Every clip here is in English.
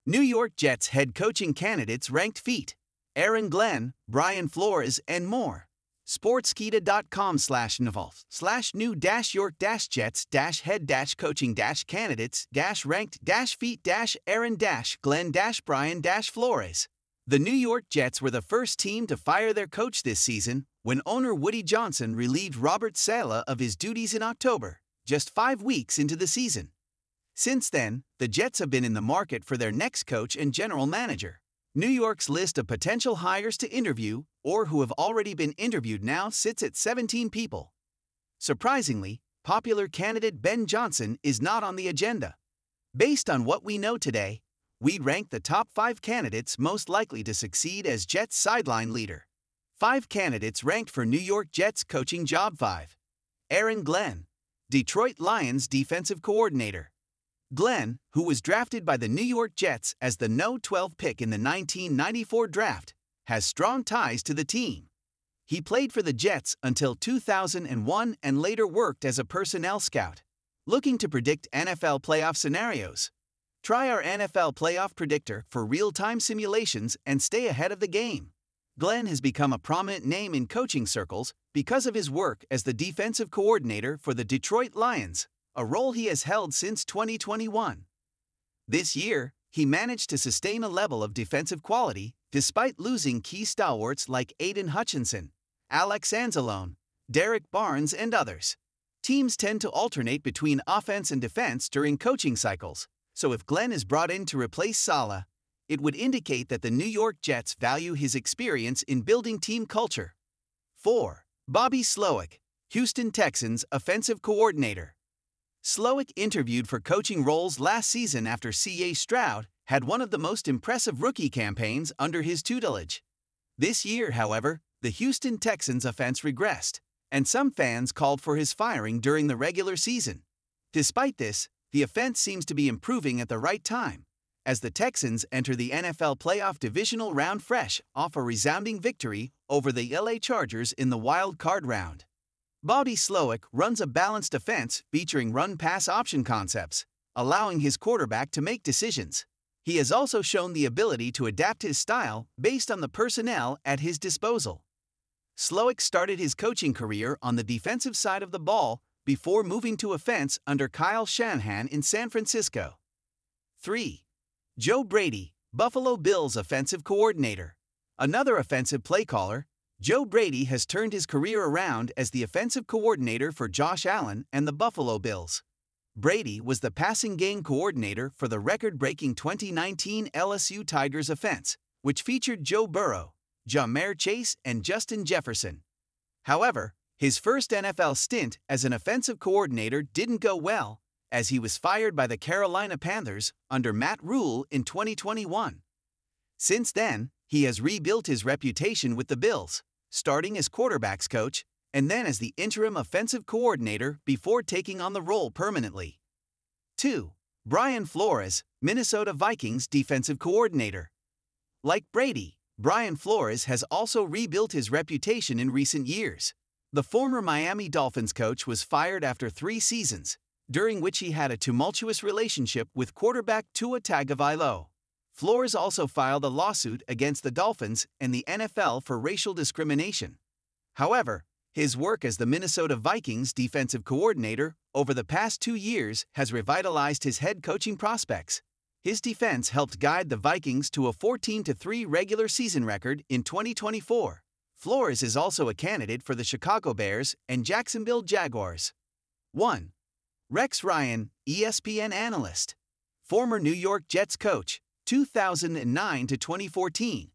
New York Jets head coaching candidates ranked feet. Aaron Glenn, Brian Flores, and more. Sportskeeda.com/new-york-jets-head-coaching-candidates-ranked-Aaron-Glenn-Brian-Flores. The New York Jets were the first team to fire their coach this season when owner Woody Johnson relieved Robert Saleh of his duties in October, just 5 weeks into the season. Since then, the Jets have been in the market for their next coach and general manager. New York's list of potential hires to interview, or who have already been interviewed now, sits at 17 people. Surprisingly, popular candidate Ben Johnson is not on the agenda. Based on what we know today, we'd rank the top 5 candidates most likely to succeed as Jets sideline leader. 5 candidates ranked for New York Jets coaching job. 5. Aaron Glenn, Detroit Lions defensive coordinator. Glenn, who was drafted by the New York Jets as the No. 12 pick in the 1994 draft, has strong ties to the team. He played for the Jets until 2001 and later worked as a personnel scout. Looking to predict NFL playoff scenarios? Try our NFL Playoff Predictor for real-time simulations and stay ahead of the game. Glenn has become a prominent name in coaching circles because of his work as the defensive coordinator for the Detroit Lions, a role he has held since 2021. This year, he managed to sustain a level of defensive quality despite losing key stalwarts like Aiden Hutchinson, Alex Anzalone, Derek Barnes, and others. Teams tend to alternate between offense and defense during coaching cycles, so if Glenn is brought in to replace Saleh, it would indicate that the New York Jets value his experience in building team culture. 4. Bobby Slowik, Houston Texans offensive coordinator. Slowik interviewed for coaching roles last season after C.J. Stroud had one of the most impressive rookie campaigns under his tutelage. This year, however, the Houston Texans offense regressed, and some fans called for his firing during the regular season. Despite this, the offense seems to be improving at the right time, as the Texans enter the NFL playoff divisional round fresh off a resounding victory over the LA Chargers in the wild card round. Bobby Slowik runs a balanced offense featuring run-pass option concepts, allowing his quarterback to make decisions. He has also shown the ability to adapt his style based on the personnel at his disposal. Slowik started his coaching career on the defensive side of the ball before moving to offense under Kyle Shanahan in San Francisco. 3. Joe Brady, Buffalo Bills offensive coordinator. Another offensive play caller, Joe Brady has turned his career around as the offensive coordinator for Josh Allen and the Buffalo Bills. Brady was the passing game coordinator for the record-breaking 2019 LSU Tigers offense, which featured Joe Burrow, Ja'Marr Chase, and Justin Jefferson. However, his first NFL stint as an offensive coordinator didn't go well, as he was fired by the Carolina Panthers under Matt Rule in 2021. Since then, he has rebuilt his reputation with the Bills, starting as quarterbacks coach and then as the interim offensive coordinator before taking on the role permanently. 2. Brian Flores, Minnesota Vikings defensive coordinator. Like Brady, Brian Flores has also rebuilt his reputation in recent years. The former Miami Dolphins coach was fired after 3 seasons, during which he had a tumultuous relationship with quarterback Tua Tagovailoa. Flores also filed a lawsuit against the Dolphins and the NFL for racial discrimination. However, his work as the Minnesota Vikings defensive coordinator over the past 2 years has revitalized his head coaching prospects. His defense helped guide the Vikings to a 14-3 regular season record in 2024. Flores is also a candidate for the Chicago Bears and Jacksonville Jaguars. 1. Rex Ryan, ESPN analyst. Former New York Jets coach, 2009 to 2014.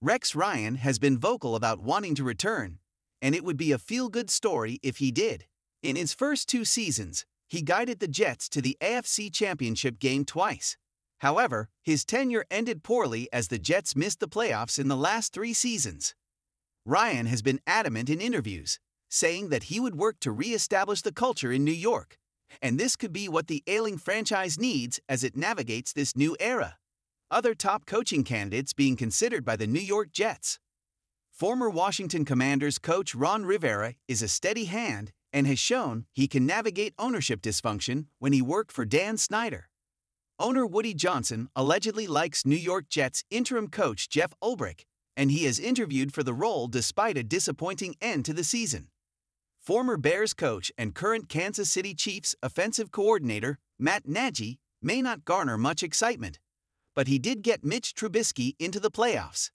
Rex Ryan has been vocal about wanting to return, and it would be a feel-good story if he did. In his first 2 seasons, he guided the Jets to the AFC Championship game twice. However, his tenure ended poorly as the Jets missed the playoffs in the last 3 seasons. Ryan has been adamant in interviews, saying that he would work to re-establish the culture in New York, and this could be what the ailing franchise needs as it navigates this new era. Other top coaching candidates being considered by the New York Jets. Former Washington Commanders coach Ron Rivera is a steady hand and has shown he can navigate ownership dysfunction when he worked for Dan Snyder. Owner Woody Johnson allegedly likes New York Jets interim coach Jeff Ulbrich, and he is interviewed for the role despite a disappointing end to the season. Former Bears coach and current Kansas City Chiefs offensive coordinator Matt Nagy may not garner much excitement, but he did get Mitch Trubisky into the playoffs.